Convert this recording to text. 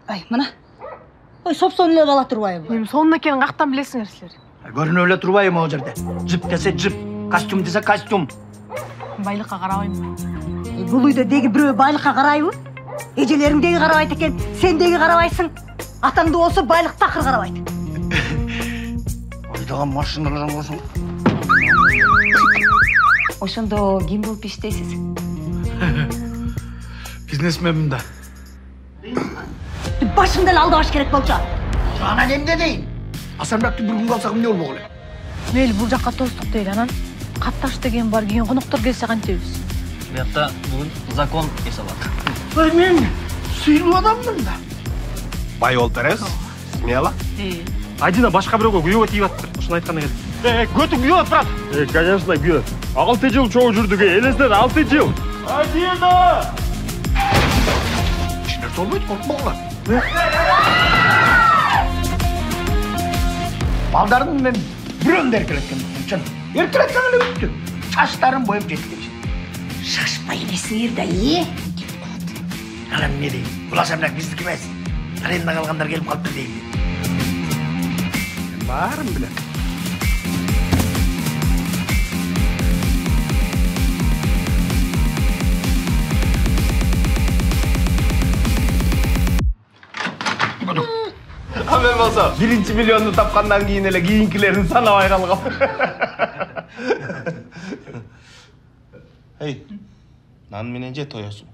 Ай, мына. Ой, собственно эле бала турбайбы? Эми сонун экенин кактан билесиңер силер? Көрүнүп эле турбайбы могу жерде? Жип десе жип, костюм десе костюм. Байлыкка карабайм. Бул үйдө деги бирөө байлыкка карайбы? Эжелериң деги карабайт экен, сен деги карабайсың. Атаңды болсо байлык такыр карабайт. Ойдоган машиналар болсун. Ошондо ким болуп иштейсиз? Бизнесменмин да. Башыңды эле алдабаш керек болчу. Ана эмне дейин? Асанбекти бир күнгө алсак эмне болмок эле? Мейли бул жакка тостук дейли, анан катташ деген бар, кийин коноктор келсе кантебиз? Буякта бүгүн закон эсалат. Ой, мен сыйлуу адаммын да. Бай болуп бересиз. Смело. Адина башка бирөөгө күйөөгө тийип атты. Ошону айтканда келди. Көтүң күйөп атпырат. Конечно, күйөт. 6 жыл чогуу жүрдүк, элестер 6 жыл. Адина! Ишинер болбойт, коркмогула. Балдарын мен бирөөндө эркелеткем. Эркелеткем эле бүттү. Чачтарын боюп жеткенчи. Шашпай элесиңер да, е? Анан эмне дейм? Бул Асанбек биздики эмес. Аренда калгандар келип калыптыр дейм. Мен баарын билем. Мен болсо 1-миллионду тапкандан кийин эле кийинкилерин санабай калгам. Эй, нан менен же тоесуң?